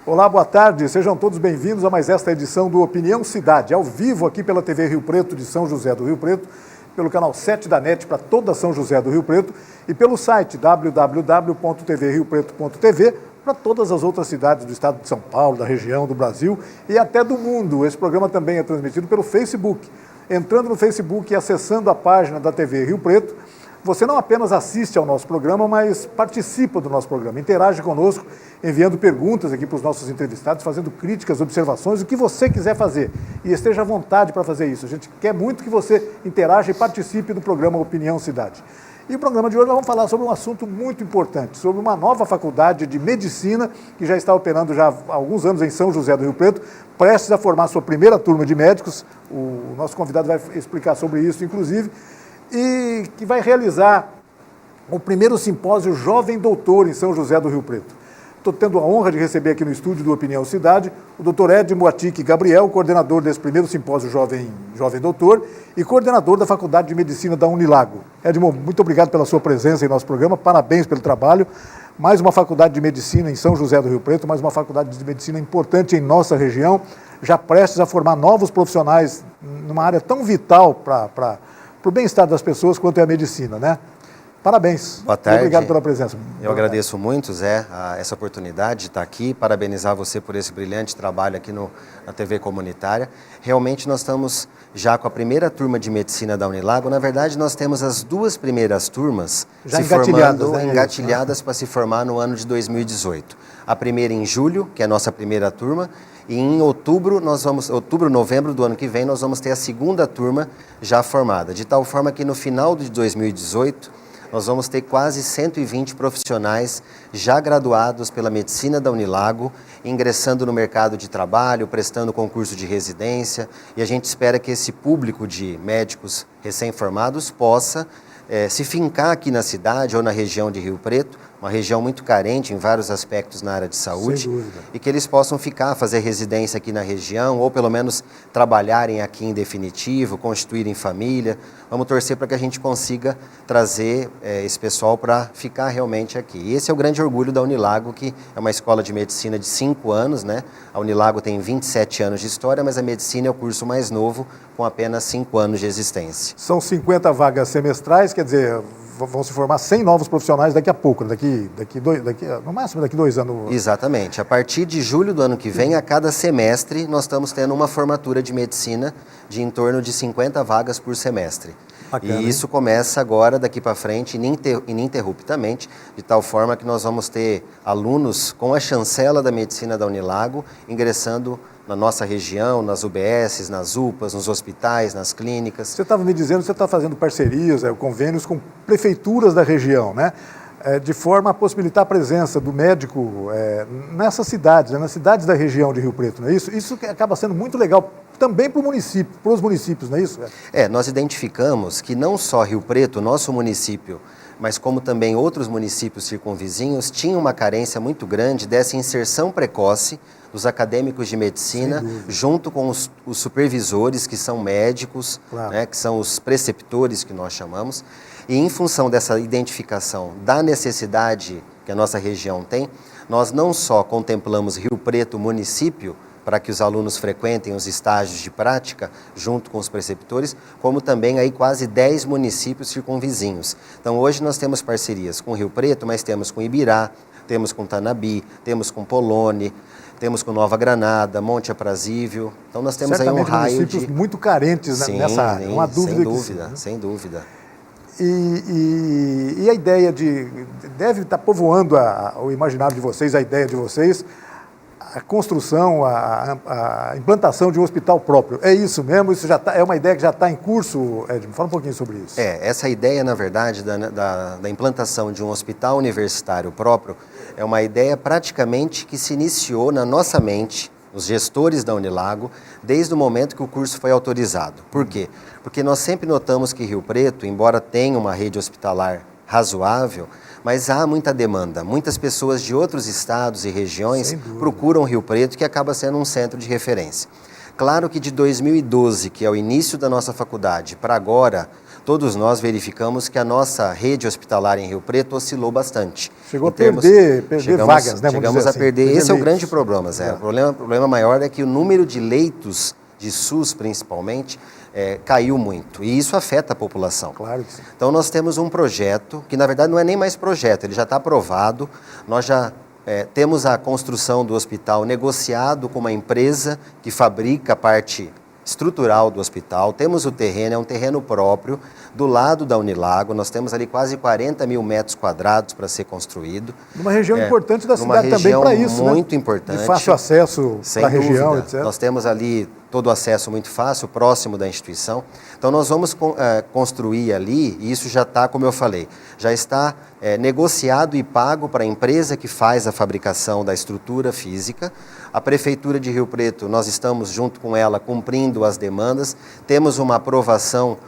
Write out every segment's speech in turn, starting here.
Olá, boa tarde, sejam todos bem-vindos a mais esta edição do Opinião Cidade, ao vivo aqui pela TV Rio Preto de São José do Rio Preto, pelo canal 7 da NET para toda São José do Rio Preto e pelo site www.tvriopreto.tv para todas as outras cidades do estado de São Paulo, da região, do Brasil e até do mundo. Esse programa também é transmitido pelo Facebook. Entrando no Facebook e acessando a página da TV Rio Preto, você não apenas assiste ao nosso programa, mas participa do nosso programa, interage conosco, enviando perguntas aqui para os nossos entrevistados, fazendo críticas, observações, o que você quiser fazer. E esteja à vontade para fazer isso. A gente quer muito que você interaja e participe do programa Opinião Cidade. E o programa de hoje nós vamos falar sobre um assunto muito importante, sobre uma nova faculdade de medicina que já está operando já há alguns anos em São José do Rio Preto, prestes a formar sua primeira turma de médicos. O nosso convidado vai explicar sobre isso, inclusive, e que vai realizar o primeiro simpósio Jovem Doutor em São José do Rio Preto. Estou tendo a honra de receber aqui no estúdio do Opinião Cidade o Dr. Ed Moatic Gabriel, coordenador desse primeiro simpósio Jovem Doutor e coordenador da Faculdade de Medicina da Unilago. Edmo, muito obrigado pela sua presença em nosso programa, parabéns pelo trabalho. Mais uma faculdade de medicina em São José do Rio Preto, mais uma faculdade de medicina importante em nossa região, já prestes a formar novos profissionais numa área tão vital para o bem-estar das pessoas quanto é a medicina, né? Parabéns. Boa tarde. Obrigado pela presença. Eu agradeço muito, Zé, essa oportunidade de estar aqui, parabenizar você por esse brilhante trabalho aqui na TV comunitária. Realmente nós estamos já com a primeira turma de medicina da Unilago. Na verdade, nós temos as duas primeiras turmas já se engatilhadas para se formar no ano de 2018. A primeira em julho, que é a nossa primeira turma, e em outubro, novembro do ano que vem, nós vamos ter a segunda turma já formada. De tal forma que no final de 2018, nós vamos ter quase 120 profissionais já graduados pela medicina da Unilago, ingressando no mercado de trabalho, prestando concurso de residência, e a gente espera que esse público de médicos recém-formados possa se fincar aqui na cidade ou na região de Rio Preto, uma região muito carente em vários aspectos na área de saúde, e que eles possam ficar, fazer residência aqui na região, ou pelo menos trabalharem aqui em definitivo, constituírem família. Vamos torcer para que a gente consiga trazer esse pessoal para ficar realmente aqui. E esse é o grande orgulho da Unilago, que é uma escola de medicina de 5 anos, né? A Unilago tem 27 anos de história, mas a medicina é o curso mais novo, com apenas 5 anos de existência. São 50 vagas semestrais, quer dizer, vão se formar 100 novos profissionais daqui a pouco, no máximo daqui 2 anos. Exatamente. A partir de julho do ano que vem, a cada semestre, nós estamos tendo uma formatura de medicina de em torno de 50 vagas por semestre. Bacana, e isso começa agora, daqui para frente, ininterruptamente, de tal forma que nós vamos ter alunos com a chancela da medicina da Unilago ingressando na nossa região, nas UBSs, nas UPAs, nos hospitais, nas clínicas. Você estava me dizendo que você está fazendo parcerias, convênios com prefeituras da região, né? De forma a possibilitar a presença do médico nessas cidades, nas cidades da região de Rio Preto, não é isso? Isso acaba sendo muito legal também para o município, para os municípios, não é isso? Nós identificamos que não só Rio Preto, nosso município, mas como também outros municípios circunvizinhos, tinham uma carência muito grande dessa inserção precoce dos acadêmicos de medicina, junto com os supervisores, que são médicos, claro, né, que são os preceptores, que nós chamamos. E em função dessa identificação da necessidade que a nossa região tem, nós não só contemplamos Rio Preto município, para que os alunos frequentem os estágios de prática junto com os preceptores, como também aí quase 10 municípios circunvizinhos. Então hoje nós temos parcerias com Rio Preto, mas temos com Ibirá, temos com Tanabi, temos com Poloni, temos com Nova Granada, Monte Aprazível. Então nós temos certamente aí um raio municípios muito carentes nessa área, uma dúvida. Sem dúvida. E a ideia deve estar povoando o imaginário de vocês, a ideia de vocês, a construção, a implantação de um hospital próprio. É isso mesmo? Isso já é uma ideia que já está em curso, Edmo? Fala um pouquinho sobre isso. Essa ideia, na verdade, da implantação de um hospital universitário próprio é uma ideia praticamente que se iniciou na nossa mente, os gestores da Unilago, desde o momento que o curso foi autorizado. Por quê? Porque nós sempre notamos que Rio Preto, embora tenha uma rede hospitalar razoável, mas há muita demanda. Muitas pessoas de outros estados e regiões procuram Rio Preto, que acaba sendo um centro de referência. Claro que de 2012, que é o início da nossa faculdade, para agora, todos nós verificamos que a nossa rede hospitalar em Rio Preto oscilou bastante. Chegou a perder vagas, né? Chegamos a perder. Perder Esse é o leitos. grande problema, Zé. O problema maior é que o número de leitos de SUS, principalmente, caiu muito. E isso afeta a população. Claro que sim. Então, nós temos um projeto, que na verdade não é nem mais projeto, ele já está aprovado. Nós já temos a construção do hospital negociado com uma empresa que fabrica a parte estrutural do hospital. Temos o terreno, é um terreno próprio, do lado da Unilago. Nós temos ali quase 40 mil metros quadrados para ser construído. Numa região importante da cidade também região para isso, muito né? importante. De fácil acesso Sem para a região, dúvida. etc. Nós temos ali todo o acesso muito fácil, próximo da instituição. Então, nós vamos construir ali, e isso já está, como eu falei, já está negociado e pago para a empresa que faz a fabricação da estrutura física. A Prefeitura de Rio Preto, nós estamos junto com ela cumprindo as demandas, temos uma aprovação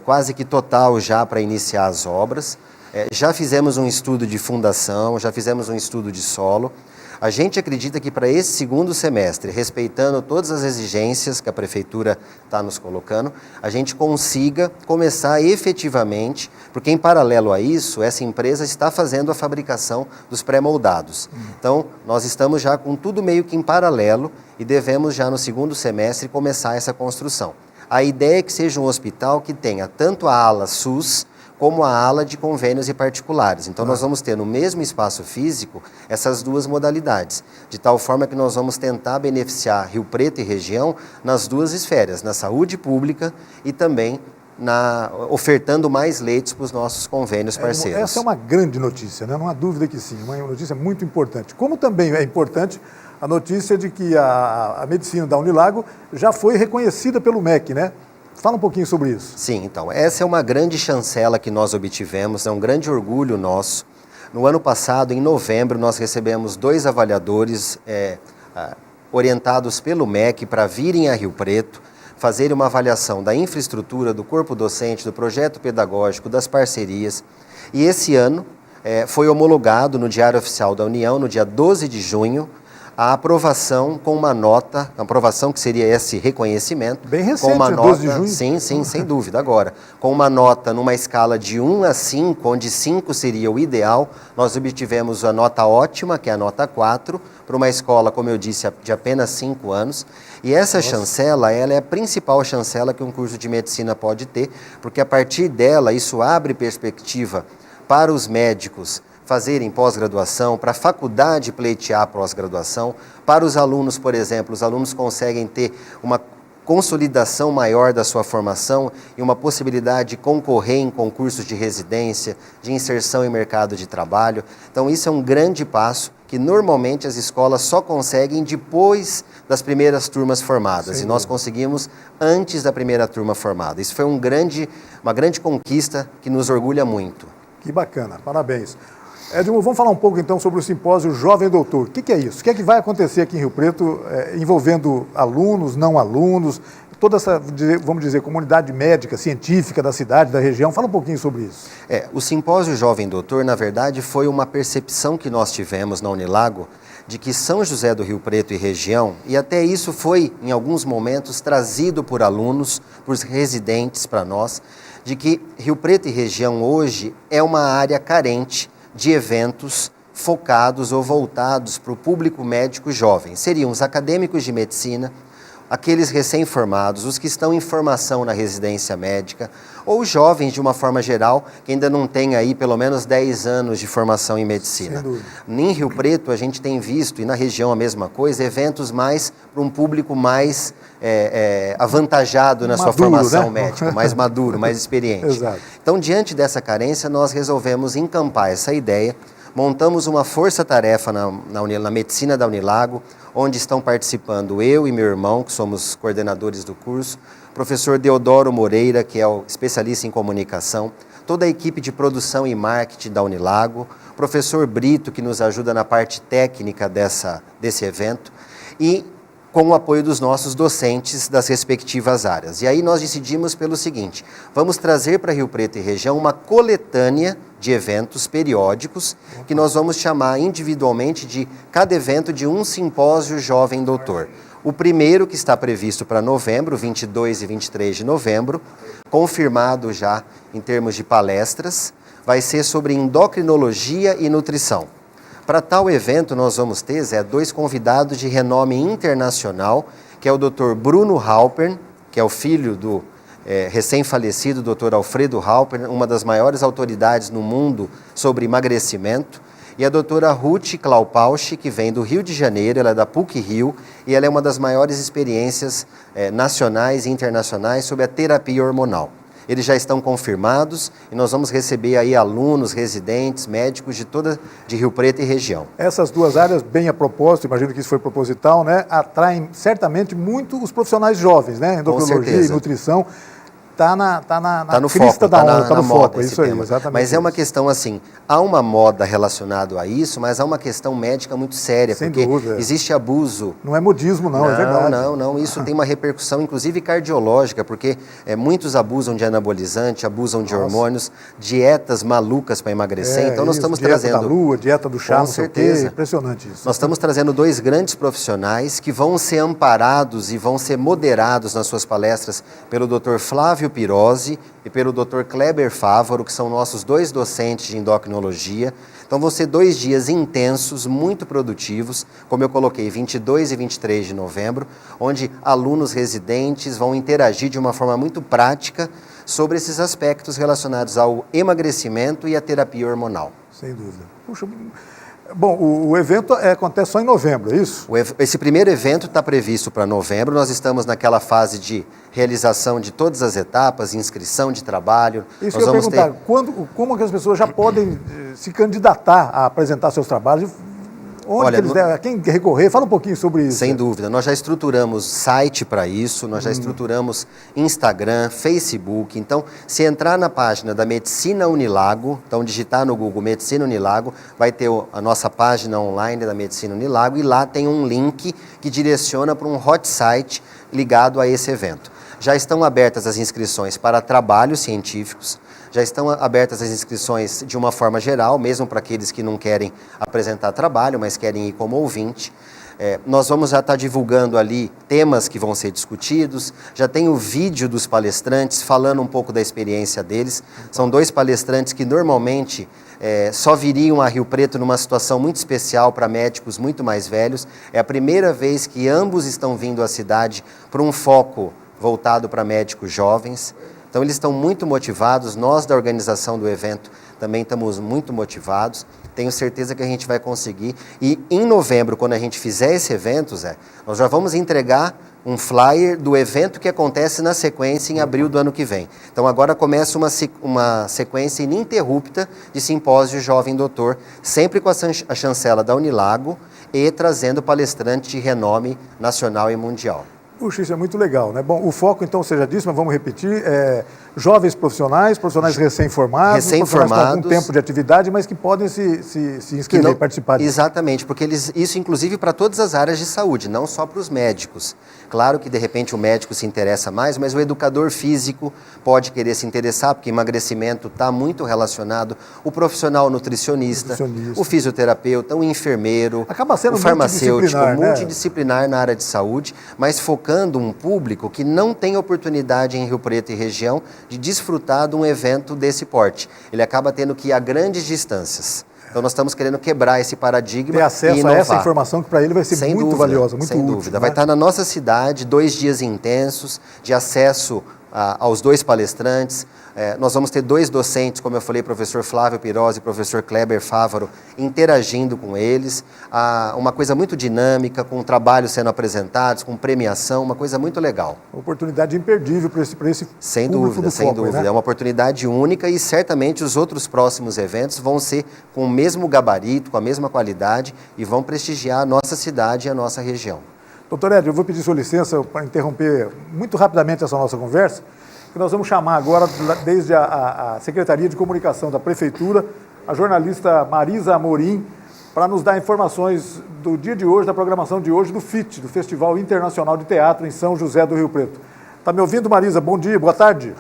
quase que total já para iniciar as obras. Já fizemos um estudo de fundação, já fizemos um estudo de solo. A gente acredita que para esse segundo semestre, respeitando todas as exigências que a Prefeitura está nos colocando, a gente consiga começar efetivamente, porque em paralelo a isso, essa empresa está fazendo a fabricação dos pré-moldados. Então, nós estamos já com tudo meio que em paralelo e devemos já no segundo semestre começar essa construção. A ideia é que seja um hospital que tenha tanto a ala SUS, como a ala de convênios e particulares. Então, nós vamos ter no mesmo espaço físico essas duas modalidades, de tal forma que nós vamos tentar beneficiar Rio Preto e região nas duas esferas, na saúde pública e também ofertando mais leitos para os nossos convênios parceiros. Essa é uma grande notícia, né? Não há dúvida que sim, uma notícia muito importante. Como também é importante a notícia de que a medicina da Unilago já foi reconhecida pelo MEC, né? Fala um pouquinho sobre isso. Sim, então, essa é uma grande chancela que nós obtivemos, é um grande orgulho nosso. No ano passado, em novembro, nós recebemos 2 avaliadores orientados pelo MEC para virem a Rio Preto, fazerem uma avaliação da infraestrutura, do corpo docente, do projeto pedagógico, das parcerias. E esse ano foi homologado no Diário Oficial da União, no dia 12 de junho, a aprovação com uma nota, a aprovação que seria esse reconhecimento. Bem recente, com uma nota, 12 de junho. Sim, sem dúvida. Agora, com uma nota numa escala de 1 a 5, onde 5 seria o ideal, nós obtivemos a nota ótima, que é a nota 4, para uma escola, como eu disse, de apenas 5 anos. E essa chancela, ela é a principal chancela que um curso de medicina pode ter, porque a partir dela, isso abre perspectiva para os médicos fazerem pós-graduação, para a faculdade pleitear pós-graduação, para os alunos, por exemplo, os alunos conseguem ter uma consolidação maior da sua formação e uma possibilidade de concorrer em concursos de residência, de inserção em mercado de trabalho. Então, isso é um grande passo que normalmente as escolas só conseguem depois das primeiras turmas formadas. E nós conseguimos antes da primeira turma formada. Isso foi uma grande conquista que nos orgulha muito. Que bacana, parabéns. Edmo, vamos falar um pouco então sobre o simpósio Jovem Doutor. O que é isso? O que é que vai acontecer aqui em Rio Preto, envolvendo alunos, não alunos, toda essa, vamos dizer, comunidade médica, científica da cidade, da região? Fala um pouquinho sobre isso. O simpósio Jovem Doutor, na verdade, foi uma percepção que nós tivemos na Unilago de que São José do Rio Preto e região, e até isso foi, em alguns momentos, trazido por alunos, por residentes para nós, de que Rio Preto e região hoje é uma área carente de eventos focados ou voltados para o público médico jovem. Seriam os acadêmicos de medicina, aqueles recém-formados, os que estão em formação na residência médica, ou jovens de uma forma geral, que ainda não têm aí pelo menos 10 anos de formação em medicina. Em Rio Preto a gente tem visto, e na região a mesma coisa, eventos mais para um público mais avantajado na sua formação médica, mais maduro, mais experiente. Exato. Então, diante dessa carência, nós resolvemos encampar essa ideia, montamos uma força-tarefa na medicina da Unilago, onde estão participando eu e meu irmão, que somos coordenadores do curso, o professor Deodoro Moreira, que é o especialista em comunicação, toda a equipe de produção e marketing da Unilago, o professor Brito, que nos ajuda na parte técnica desse evento, e com o apoio dos nossos docentes das respectivas áreas. E aí nós decidimos pelo seguinte: vamos trazer para Rio Preto e região uma coletânea de eventos periódicos, que nós vamos chamar individualmente de cada evento de um simpósio Jovem Doutor. O primeiro, que está previsto para novembro, 22 e 23 de novembro, confirmado já em termos de palestras, vai ser sobre endocrinologia e nutrição. Para tal evento, nós vamos ter, Zé, 2 convidados de renome internacional, que é o Dr. Bruno Halpern, que é o filho do recém-falecido Dr. Alfredo Halpern, uma das maiores autoridades no mundo sobre emagrecimento, e a doutora Ruth Klaupausch, que vem do Rio de Janeiro, ela é da PUC-Rio, e ela é uma das maiores experiências nacionais e internacionais sobre a terapia hormonal. Eles já estão confirmados e nós vamos receber aí alunos, residentes, médicos de Rio Preto e região. Essas 2 áreas, bem a propósito, imagino que isso foi proposital, né? Atraem certamente muito os profissionais jovens, né? Endocrinologia e nutrição. Está no crista da onda, está no foco, é isso aí, exatamente. Mas é uma questão assim, há uma moda relacionada a isso, mas há uma questão médica muito séria, sem porque dúvida. Existe abuso. Não é modismo não, é verdade. Não, isso tem uma repercussão, inclusive cardiológica, porque muitos abusam de anabolizante, abusam de hormônios, dietas malucas para emagrecer, então nós estamos trazendo... Dieta da lua, dieta do chá, com certeza. Impressionante isso. Nós estamos trazendo 2 grandes profissionais que vão ser amparados e vão ser moderados nas suas palestras pelo Dr. Flávio Pirozzi e pelo Dr. Kleber Fávaro, que são nossos 2 docentes de endocrinologia. Então vão ser 2 dias intensos, muito produtivos, como eu coloquei, 22 e 23 de novembro, onde alunos residentes vão interagir de uma forma muito prática sobre esses aspectos relacionados ao emagrecimento e à terapia hormonal. Sem dúvida. Puxa, bom, o evento acontece só em novembro, é isso? Esse primeiro evento está previsto para novembro, nós estamos naquela fase de realização de todas as etapas, inscrição de trabalho. Isso que eu ia perguntar, como que as pessoas já podem se candidatar a apresentar seus trabalhos? Onde a quem recorrer? Fala um pouquinho sobre isso. Sem dúvida, nós já estruturamos site para isso, nós já estruturamos Instagram, Facebook. Então, se entrar na página da Medicina Unilago, então digitar no Google Medicina Unilago, vai ter a nossa página online da Medicina Unilago e lá tem um link que direciona para um hot site ligado a esse evento. Já estão abertas as inscrições para trabalhos científicos, já estão abertas as inscrições de uma forma geral, mesmo para aqueles que não querem apresentar trabalho, mas querem ir como ouvinte. Nós vamos já estar divulgando ali temas que vão ser discutidos, já tem o vídeo dos palestrantes falando um pouco da experiência deles. São 2 palestrantes que normalmente só viriam a Rio Preto numa situação muito especial para médicos muito mais velhos. É a primeira vez que ambos estão vindo à cidade para um foco voltado para médicos jovens. Então eles estão muito motivados, nós da organização do evento também estamos muito motivados, tenho certeza que a gente vai conseguir. E em novembro, quando a gente fizer esse evento, Zé, nós já vamos entregar um flyer do evento que acontece na sequência em abril do ano que vem. Então agora começa uma sequência ininterrupta de simpósio Jovem Doutor, sempre com a chancela da Unilago e trazendo palestrantes de renome nacional e mundial. Puxa, isso é muito legal, né? Bom, o foco, então, você já disse, mas vamos repetir, jovens profissionais recém-formados, profissionais com algum tempo de atividade, mas que podem se inscrever, participar disso. Exatamente, porque isso inclusive para todas as áreas de saúde, não só para os médicos. Claro que de repente o médico se interessa mais, mas o educador físico pode querer se interessar, porque emagrecimento está muito relacionado, o profissional nutricionista, o fisioterapeuta, o enfermeiro, acaba sendo o farmacêutico, multidisciplinar, né? Na área de saúde, mas focando um público que não tem oportunidade em Rio Preto e região de desfrutar de um evento desse porte. Ele acaba tendo que ir a grandes distâncias. Então nós estamos querendo quebrar esse paradigma ter acesso e inovar. A essa informação que para ele vai ser muito valiosa, muito útil. Sem dúvida. Vai estar na nossa cidade, 2 dias intensos de acesso aos 2 palestrantes. Nós vamos ter 2 docentes, como eu falei, professor Flávio Pirozzi e professor Kleber Fávaro, interagindo com eles. Uma coisa muito dinâmica, com trabalhos sendo apresentados, com premiação, uma coisa muito legal. Oportunidade imperdível para esse sem dúvida, sem dúvida. É uma oportunidade única e certamente os outros próximos eventos vão ser com o mesmo gabarito, com a mesma qualidade e vão prestigiar a nossa cidade e a nossa região. Doutor Ed, eu vou pedir sua licença para interromper muito rapidamente essa nossa conversa, que nós vamos chamar agora, desde a Secretaria de Comunicação da Prefeitura, a jornalista Marisa Amorim, para nos dar informações do dia de hoje, da programação de hoje, do FIT, do Festival Internacional de Teatro em São José do Rio Preto. Está me ouvindo, Marisa? Bom dia, boa tarde.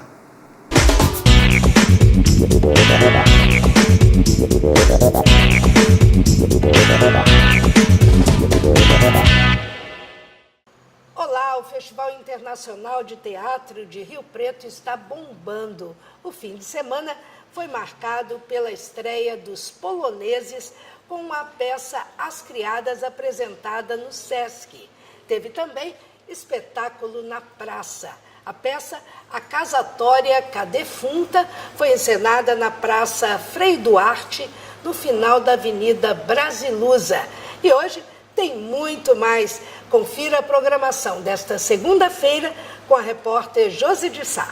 Olá, o Festival Internacional de Teatro de Rio Preto está bombando. O fim de semana foi marcado pela estreia dos Poloneses com a peça As Criadas apresentada no Sesc. Teve também espetáculo na praça. A peça A Casatória Cadefunta foi encenada na Praça Frei Duarte, no final da Avenida Brasilusa. E hoje tem muito mais. Confira a programação desta segunda-feira com a repórter Josi de Sá.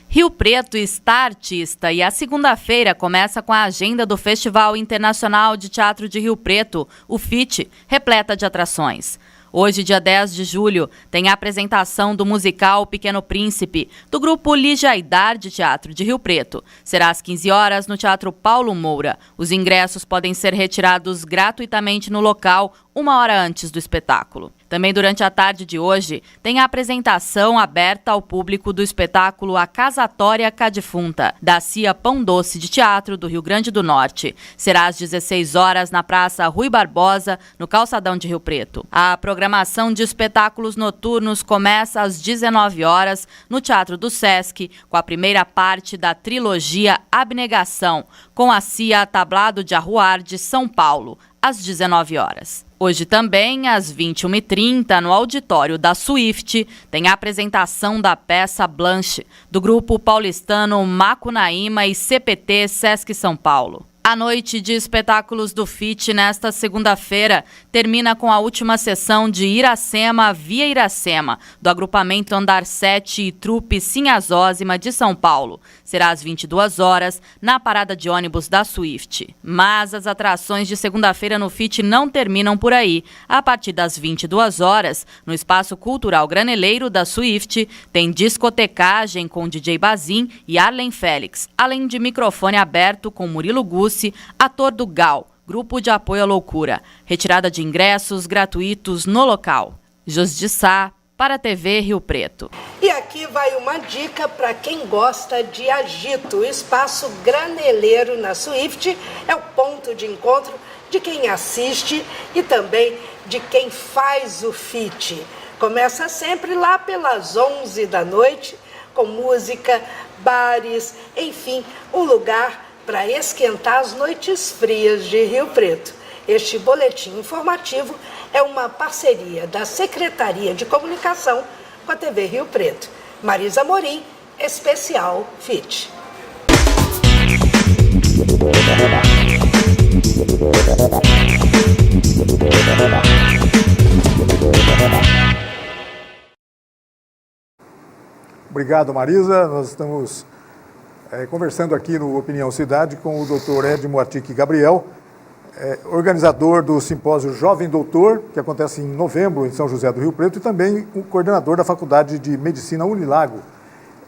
Rio Preto está artista e a segunda-feira começa com a agenda do Festival Internacional de Teatro de Rio Preto, o FIT, repleta de atrações. Hoje, dia 10 de julho, tem a apresentação do musical Pequeno Príncipe, do grupo Lígia Aidar de Teatro de Rio Preto. Será às 15 horas no Teatro Paulo Moura. Os ingressos podem ser retirados gratuitamente no local, 1 hora antes do espetáculo. Também durante a tarde de hoje, tem a apresentação aberta ao público do espetáculo A Casatória Cadefunta, da CIA Pão Doce de Teatro do Rio Grande do Norte. Será às 16 horas na Praça Rui Barbosa, no Calçadão de Rio Preto. A programação de espetáculos noturnos começa às 19 horas no Teatro do Sesc, com a primeira parte da trilogia Abnegação, com a CIA Tablado de Arruar de São Paulo, às 19 horas. Hoje também, às 21h30, no auditório da Swift, tem a apresentação da peça Blanche, do grupo paulistano Macunaíma e CPT Sesc São Paulo. A noite de espetáculos do FIT nesta segunda-feira termina com a última sessão de Iracema via Iracema, do agrupamento Andar 7 e Trupe Sinhazósima de São Paulo. Será às 22 horas na parada de ônibus da Swift. Mas as atrações de segunda-feira no FIT não terminam por aí. A partir das 22 horas, no Espaço Cultural Graneleiro da Swift, tem discotecagem com DJ Bazin e Arlen Félix, além de microfone aberto com Murilo Gussi, ator do GAL, Grupo de Apoio à Loucura. Retirada de ingressos gratuitos no local. Josi de Sá, para a TV Rio Preto. E aqui vai uma dica para quem gosta de agito. O Espaço Graneleiro na Swift é o ponto de encontro de quem assiste e também de quem faz o FIT. Começa sempre lá pelas 11 da noite, com música, bares, enfim, um lugar para esquentar as noites frias de Rio Preto. Este boletim informativo é uma parceria da Secretaria de Comunicação com a TV Rio Preto. Marisa Morim, especial FIT. Obrigado, Marisa. Nós estamos conversando aqui no Opinião Cidade com o Dr. Edmo Artic Gabriel, organizador do simpósio Jovem Doutor, que acontece em novembro em São José do Rio Preto, e também o coordenador da Faculdade de Medicina Unilago,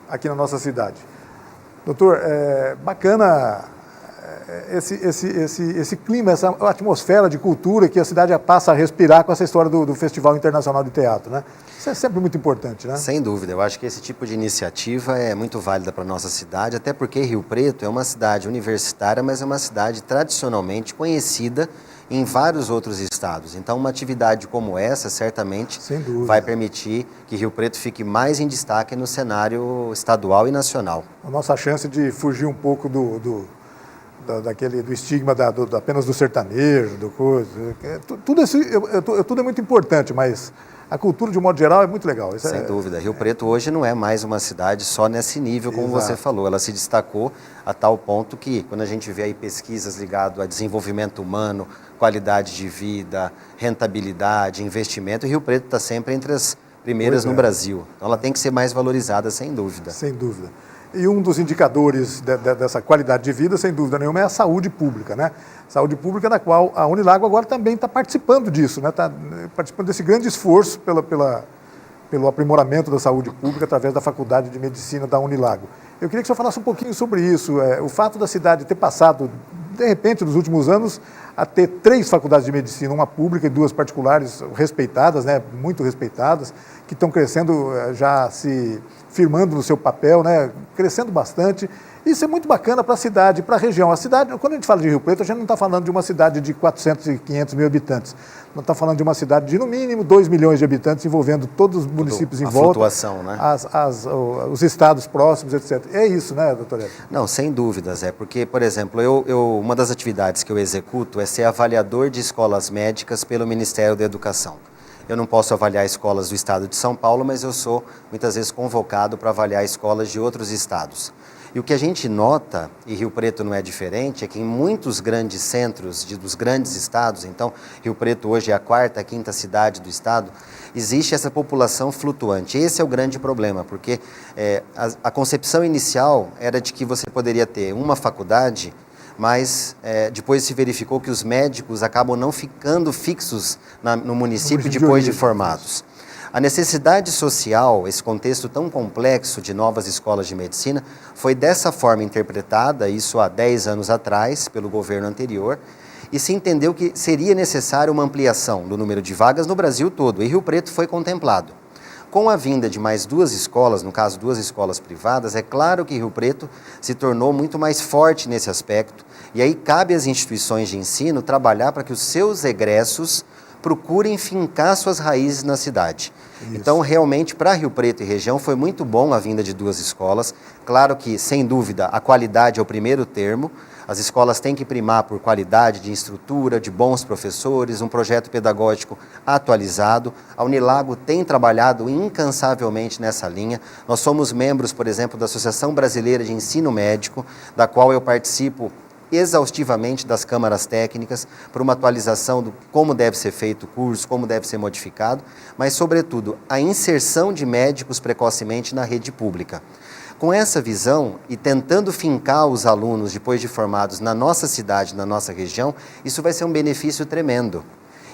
aqui na nossa cidade. Doutor, bacana esse clima, essa atmosfera de cultura que a cidade passa a respirar com essa história do Festival Internacional de Teatro, né? Isso é sempre muito importante, né? Sem dúvida, eu acho que esse tipo de iniciativa é muito válida para a nossa cidade, até porque Rio Preto é uma cidade universitária, mas é uma cidade tradicionalmente conhecida em vários outros estados. Então, uma atividade como essa, certamente, vai permitir que Rio Preto fique mais em destaque no cenário estadual e nacional. A nossa chance de fugir um pouco do estigma apenas do sertanejo, do coisa. Tudo é muito importante, mas a cultura, de um modo geral, é muito legal. Isso Sem dúvida. Rio Preto hoje não é mais uma cidade só nesse nível, como você falou. Ela se destacou a tal ponto que, quando a gente vê aí pesquisas ligadas a desenvolvimento humano, qualidade de vida, rentabilidade, investimento, Rio Preto está sempre entre as primeiras no Brasil. Então, ela tem que ser mais valorizada, sem dúvida. Sem dúvida. E um dos indicadores dessa qualidade de vida, sem dúvida nenhuma, é a saúde pública, né? Saúde pública da qual a Unilago agora também está participando disso, né? Está participando desse grande esforço pelo aprimoramento da saúde pública através da Faculdade de Medicina da Unilago. Eu queria que o senhor falasse um pouquinho sobre isso, o fato da cidade ter passado, de repente, nos últimos anos, a ter 3 faculdades de medicina, uma pública e 2 particulares respeitadas, né? Muito respeitadas, que estão crescendo, já se firmando no seu papel, né? Crescendo bastante, Isso é muito bacana para a cidade, para a região. A cidade, quando a gente fala de Rio Preto, a gente não está falando de uma cidade de 400 e 500 mil habitantes. Nós estamos falando de uma cidade de, no mínimo, 2 milhões de habitantes, envolvendo todos os municípios em volta. Flutuação, né? Os estados próximos, etc. É isso, né, doutor Edson? Não, sem dúvidas. Porque, por exemplo, uma das atividades que eu executo é ser avaliador de escolas médicas pelo Ministério da Educação. Eu não posso avaliar escolas do estado de São Paulo, mas eu sou, muitas vezes, convocado para avaliar escolas de outros estados. E o que a gente nota, e Rio Preto não é diferente, é que em muitos grandes centros dos grandes estados, então Rio Preto hoje é a 4ª, 5ª cidade do estado, existe essa população flutuante. Esse é o grande problema, porque a concepção inicial era de que você poderia ter uma faculdade, mas depois se verificou que os médicos acabam não ficando fixos no município depois de formados. A necessidade social, esse contexto tão complexo de novas escolas de medicina, foi dessa forma interpretada, isso há 10 anos atrás, pelo governo anterior, e se entendeu que seria necessário uma ampliação do número de vagas no Brasil todo, e Rio Preto foi contemplado. Com a vinda de mais 2 escolas, no caso 2 escolas privadas, é claro que Rio Preto se tornou muito mais forte nesse aspecto, e aí cabe às instituições de ensino trabalhar para que os seus egressos procurem fincar suas raízes na cidade. Isso. Então, realmente, para Rio Preto e região, foi muito bom a vinda de 2 escolas. Claro que, sem dúvida, a qualidade é o primeiro termo. As escolas têm que primar por qualidade de estrutura, de bons professores, um projeto pedagógico atualizado. A Unilago tem trabalhado incansavelmente nessa linha. Nós somos membros, por exemplo, da Associação Brasileira de Ensino Médico, da qual eu participo exaustivamente das câmaras técnicas para uma atualização do como deve ser feito o curso, como deve ser modificado, mas, sobretudo, a inserção de médicos precocemente na rede pública. Com essa visão e tentando fincar os alunos depois de formados na nossa cidade, na nossa região, isso vai ser um benefício tremendo.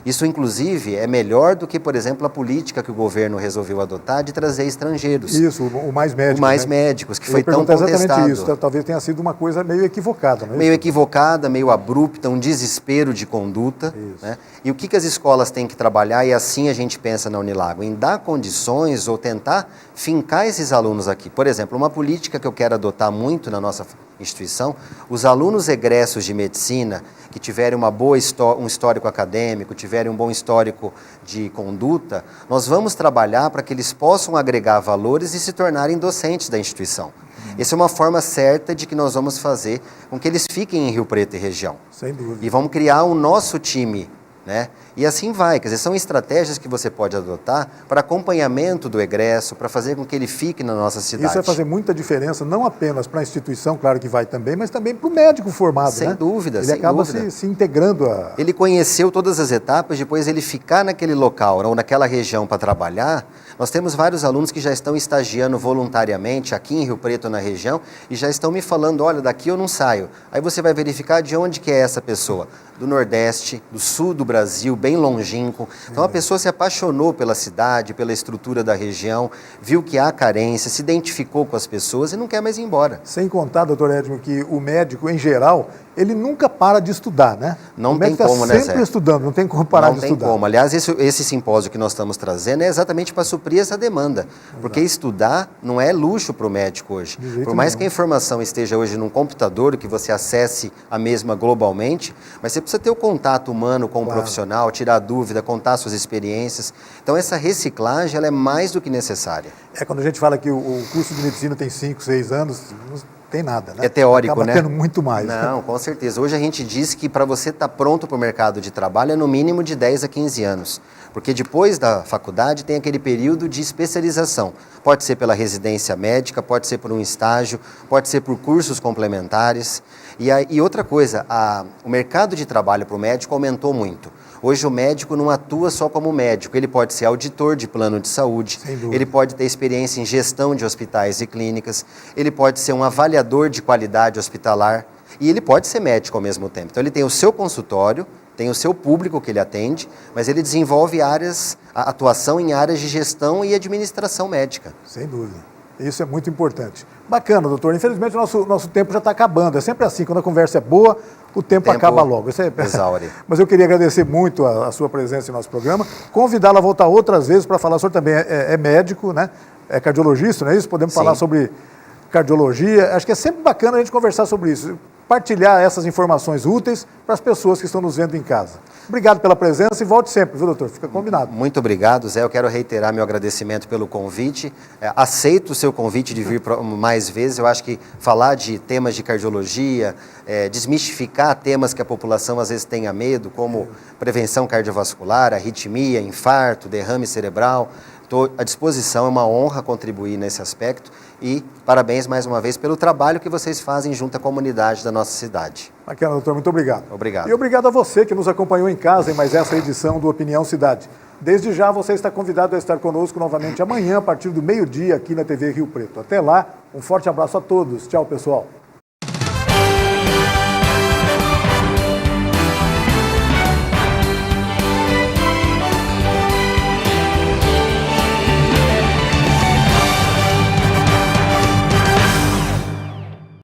Isso, inclusive, é melhor do que, por exemplo, a política que o governo resolveu adotar de trazer estrangeiros. Isso, o Mais Médicos. O Mais Médicos, que foi tão contestado. Exatamente isso. Talvez tenha sido uma coisa meio equivocada, não é? Meio equivocada, meio abrupta, um desespero de conduta. Né? E o que as escolas têm que trabalhar, e assim a gente pensa na Unilago, em dar condições ou tentar fincar esses alunos aqui. Por exemplo, uma política que eu quero adotar muito na nossa instituição, os alunos egressos de medicina que tiverem um histórico acadêmico, tiverem um bom histórico de conduta, nós vamos trabalhar para que eles possam agregar valores e se tornarem docentes da instituição. Essa é uma forma certa de que nós vamos fazer com que eles fiquem em Rio Preto e região. Sem dúvida. E vamos criar o nosso time, né? E assim vai, quer dizer, são estratégias que você pode adotar para acompanhamento do egresso, para fazer com que ele fique na nossa cidade. Isso vai fazer muita diferença, não apenas para a instituição, claro que vai também, mas também para o médico formado, sem né? Dúvida, ele sem acaba dúvida. Se integrando a... Ele conheceu todas as etapas, depois ele ficar naquele local ou naquela região para trabalhar. Nós temos vários alunos que já estão estagiando voluntariamente aqui em Rio Preto, na região, e já estão me falando, olha, daqui eu não saio. Aí você vai verificar de onde que é essa pessoa. Do Nordeste, do Sul do Brasil, bem longínquo. Então a pessoa se apaixonou pela cidade, pela estrutura da região, viu que há carência, se identificou com as pessoas e não quer mais ir embora. Sem contar, doutor Edmo, que o médico, em geral, ele nunca para de estudar, né? Não tem como, né, Zé? Sempre estudando, não tem como parar de estudar. Não tem como. Aliás, esse simpósio que nós estamos trazendo é exatamente para suprir essa demanda. Porque estudar não é luxo para o médico hoje. Por mais que a informação esteja hoje num computador, que você acesse a mesma globalmente, mas você precisa ter o contato humano com o profissional, tirar dúvida, contar suas experiências. Então, essa reciclagem ela é mais do que necessária. Quando a gente fala que o curso de medicina tem 5, 6 anos... tem nada, né? É teórico, acaba né? tendo muito mais. Não, com certeza. Hoje a gente diz que para você estar pronto para o mercado de trabalho é no mínimo de 10 a 15 anos. Porque depois da faculdade tem aquele período de especialização. Pode ser pela residência médica, pode ser por um estágio, pode ser por cursos complementares. E outra coisa, o mercado de trabalho para o médico aumentou muito. Hoje o médico não atua só como médico, ele pode ser auditor de plano de saúde, ele pode ter experiência em gestão de hospitais e clínicas, ele pode ser um avaliador de qualidade hospitalar e ele pode ser médico ao mesmo tempo. Então ele tem o seu consultório, tem o seu público que ele atende, mas ele desenvolve atuação em áreas de gestão e administração médica. Sem dúvida. Isso é muito importante. Bacana, doutor. Infelizmente, o nosso tempo já está acabando. É sempre assim, quando a conversa é boa, o tempo acaba logo. Isso exaure. Mas eu queria agradecer muito a sua presença em nosso programa, convidá-la a voltar outras vezes para falar. O senhor também é médico, né? É cardiologista, não é isso? Podemos falar sobre cardiologia. Acho que é sempre bacana a gente conversar sobre isso, partilhar essas informações úteis para as pessoas que estão nos vendo em casa. Obrigado pela presença e volte sempre, viu, doutor? Fica combinado. Muito obrigado, Zé. Eu quero reiterar meu agradecimento pelo convite. Aceito o seu convite de vir mais vezes. Eu acho que falar de temas de cardiologia, desmistificar temas que a população às vezes tenha medo, como prevenção cardiovascular, arritmia, infarto, derrame cerebral. Estou à disposição, é uma honra contribuir nesse aspecto e parabéns mais uma vez pelo trabalho que vocês fazem junto à comunidade da nossa cidade. Bacana, doutor, muito obrigado. Obrigado. E obrigado a você que nos acompanhou em casa em mais essa edição do Opinião Cidade. Desde já você está convidado a estar conosco novamente amanhã a partir do meio-dia aqui na TV Rio Preto. Até lá, um forte abraço a todos. Tchau, pessoal.